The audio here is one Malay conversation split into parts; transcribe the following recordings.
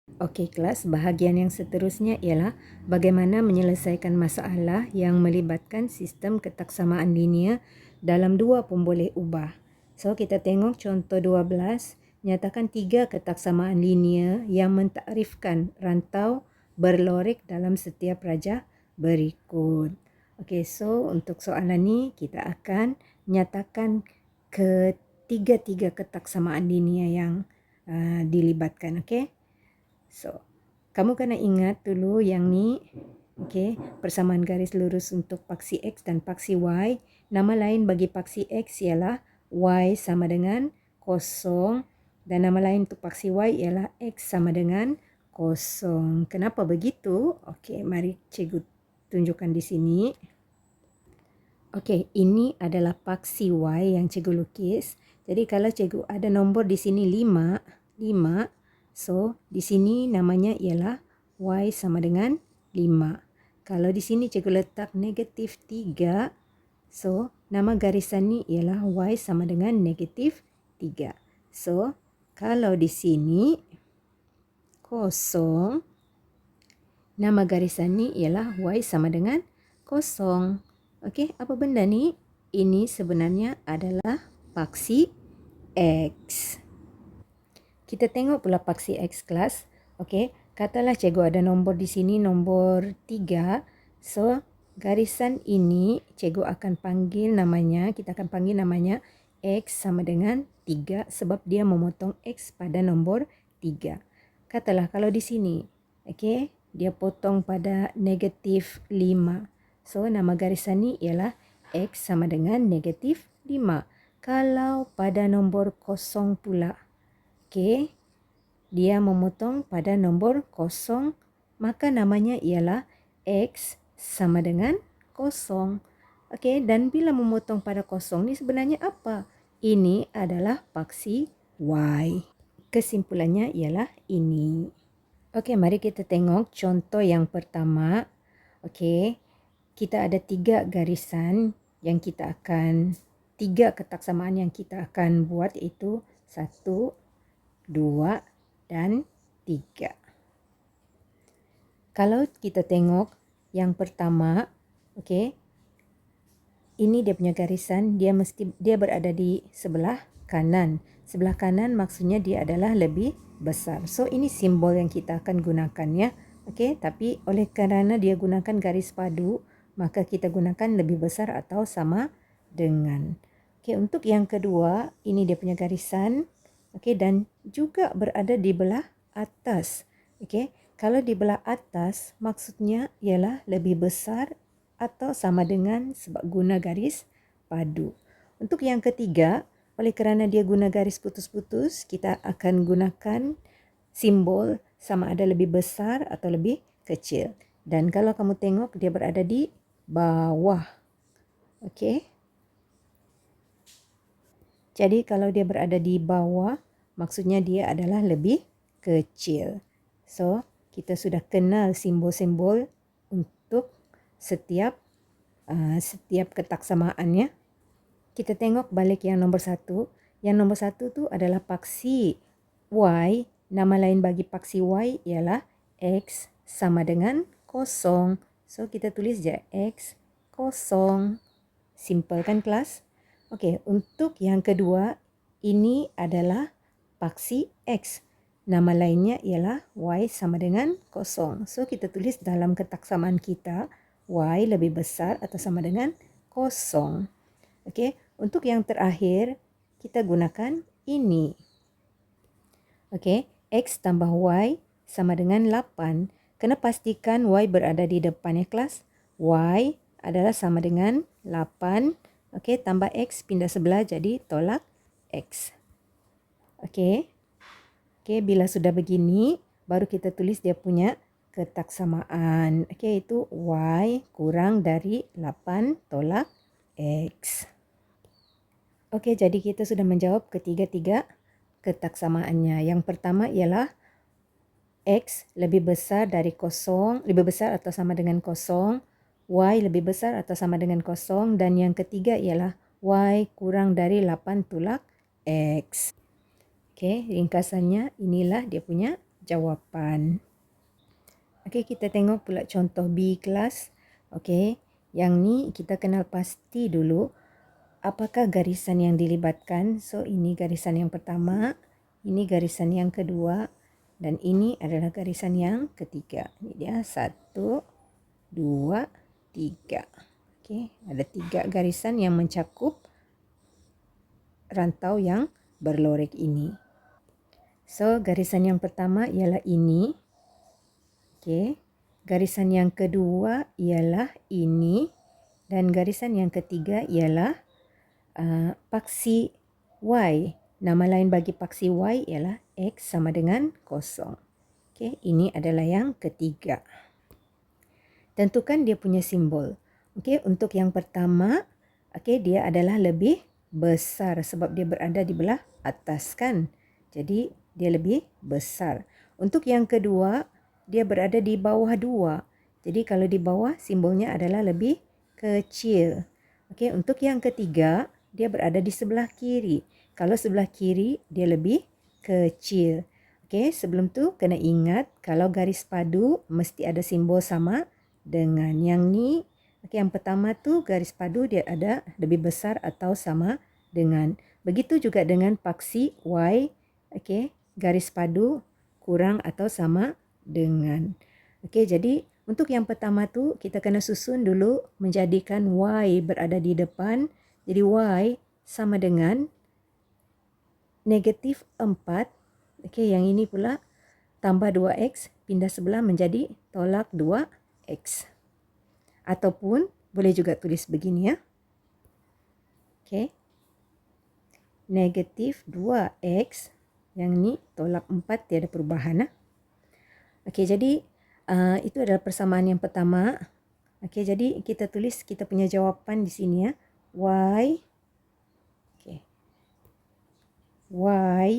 Okey kelas, bahagian yang seterusnya ialah bagaimana menyelesaikan masalah yang melibatkan sistem ketaksamaan linear dalam dua pemboleh ubah. So kita tengok contoh 12, nyatakan 3 ketaksamaan linear yang mentakrifkan rantau berlorik dalam setiap rajah berikut. Okey, so untuk soalan ni kita akan nyatakan ketiga-tiga ketaksamaan linear yang dilibatkan, okey? So, kamu kena ingat dulu yang ni, okey, persamaan garis lurus untuk paksi X dan paksi Y. Nama lain bagi paksi X ialah Y sama dengan kosong dan nama lain untuk paksi Y ialah X sama dengan kosong. Kenapa begitu? Okey, mari cikgu tunjukkan di sini. Okey, ini adalah paksi Y yang cikgu lukis. Jadi kalau cikgu ada nombor di sini 5, so di sini namanya ialah Y sama dengan 5. Kalau di sini cikgu letak negatif 3, so nama garisan ni ialah Y sama dengan negatif 3. So kalau di sini kosong, nama garisan ni ialah Y sama dengan kosong. Okey, apa benda ni? Ini sebenarnya adalah paksi X. Kita tengok pula paksi X kelas. Okey, katalah cikgu ada nombor di sini, nombor 3. So, garisan ini cikgu akan panggil namanya, kita akan panggil namanya X sama dengan 3 sebab dia memotong X pada nombor 3. Katalah kalau di sini, okey, dia potong pada negatif 5. So, nama garisan ni ialah X sama dengan negatif 5. Kalau pada nombor kosong pula, okey, dia memotong pada nombor kosong, maka namanya ialah X sama dengan kosong. Okey, dan bila memotong pada kosong ni sebenarnya apa? Ini adalah paksi Y. Kesimpulannya ialah ini. Okey, mari kita tengok contoh yang pertama. Okey, kita ada 3 garisan yang kita akan, 3 ketaksamaan yang kita akan buat iaitu 1, 2 dan 3. Kalau kita tengok yang pertama, okey, ini dia punya garisan, dia berada di sebelah kanan. Sebelah kanan maksudnya dia adalah lebih besar. So ini simbol yang kita akan gunakan ya. Okey, tapi oleh kerana dia gunakan garis padu, maka kita gunakan lebih besar atau sama dengan. Okey, untuk yang kedua, ini dia punya garisan. Okey, dan juga berada di belah atas. Okey, kalau di belah atas maksudnya ialah lebih besar atau sama dengan sebab guna garis padu. Untuk yang ketiga, oleh kerana dia guna garis putus-putus, kita akan gunakan simbol sama ada lebih besar atau lebih kecil. Dan kalau kamu tengok dia berada di bawah. Okey. Jadi kalau dia berada di bawah, maksudnya dia adalah lebih kecil. So, kita sudah kenal simbol-simbol untuk setiap ketaksamaan ya. Kita tengok balik yang nombor 1. Yang nombor 1 tu adalah paksi Y. Nama lain bagi paksi Y ialah X sama dengan kosong. So, kita tulis je X kosong. Simple kan kelas? Okey, untuk yang kedua, ini adalah paksi X. Nama lainnya ialah Y sama dengan kosong. So, kita tulis dalam ketaksamaan kita, Y lebih besar atau sama dengan kosong. Okey, untuk yang terakhir, kita gunakan ini. Okey, X tambah Y sama dengan 8. Kena pastikan Y berada di depan ya kelas. Y adalah sama dengan 8. Okey, tambah X pindah sebelah jadi tolak X. Okey. Okey, bila sudah begini, baru kita tulis dia punya ketaksamaan. Okey, itu Y kurang dari 8 tolak X. Okey, jadi kita sudah menjawab ketiga-tiga ketaksamaannya. Yang pertama ialah X lebih besar dari kosong, lebih besar atau sama dengan kosong. Y lebih besar atau sama dengan kosong. Dan yang ketiga ialah Y kurang dari 8 tolak X. Okey, ringkasannya inilah dia punya jawapan. Okey, kita tengok pula contoh B kelas. Okey, yang ni kita kenal pasti dulu apakah garisan yang dilibatkan. So, ini garisan yang pertama, ini garisan yang kedua, dan ini adalah garisan yang ketiga. Ini dia 1, 2, 3. Okey, ada 3 garisan yang mencakup rantau yang berlorek ini. So, garisan yang pertama ialah ini. Okey, garisan yang kedua ialah ini, dan garisan yang ketiga ialah paksi Y. Nama lain bagi paksi Y ialah X sama dengan 0. Okey, ini adalah yang ketiga. Tentukan dia punya simbol. Okey, untuk yang pertama, okey, dia adalah lebih besar sebab dia berada di belah atas kan. Jadi, dia lebih besar. Untuk yang kedua, dia berada di bawah 2. Jadi, kalau di bawah, simbolnya adalah lebih kecil. Okey, untuk yang ketiga, dia berada di sebelah kiri. Kalau sebelah kiri, dia lebih kecil. Okey, sebelum tu kena ingat kalau garis padu mesti ada simbol sama dengan yang ni. Okey, yang pertama tu garis padu dia ada lebih besar atau sama dengan. Begitu juga dengan paksi Y. Okey, garis padu kurang atau sama dengan. Okey, jadi untuk yang pertama tu kita kena susun dulu menjadikan Y berada di depan. Jadi Y sama dengan negatif 4. Okey, yang ini pula tambah 2X pindah sebelah menjadi tolak 2X. Ataupun boleh juga tulis begini ya. Okey. Negatif 2X. Yang ni tolak 4 tiada perubahan. Okey, jadi itu adalah persamaan yang pertama. Okey, jadi kita tulis kita punya jawapan di sini ya. Y. Okey. Y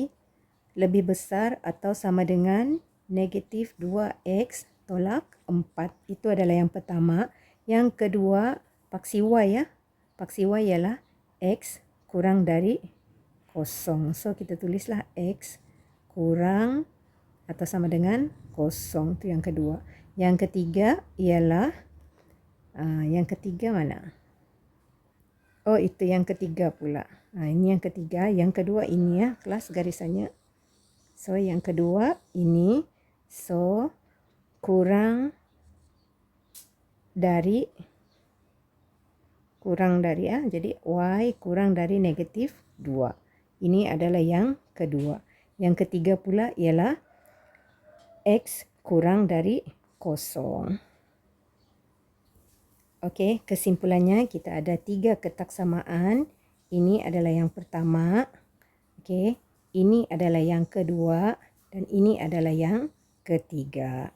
lebih besar atau sama dengan negatif 2X tolak 4. Itu adalah yang pertama. Yang kedua, paksi Y ya. Paksi Y ialah X kurang dari 0. So, kita tulislah X kurang atau sama dengan 0. Itu yang kedua. Yang ketiga ialah, yang ketiga mana? Oh, itu yang ketiga pula. Ini yang ketiga. Yang kedua ini ya, kelas garisannya. So, yang kedua ini. So, kurang dari ya. Jadi, Y kurang dari negatif 2. Ini adalah yang kedua. Yang ketiga pula ialah X kurang dari 0. Okey, kesimpulannya kita ada 3 ketaksamaan. Ini adalah yang pertama. Okey, ini adalah yang kedua dan ini adalah yang ketiga.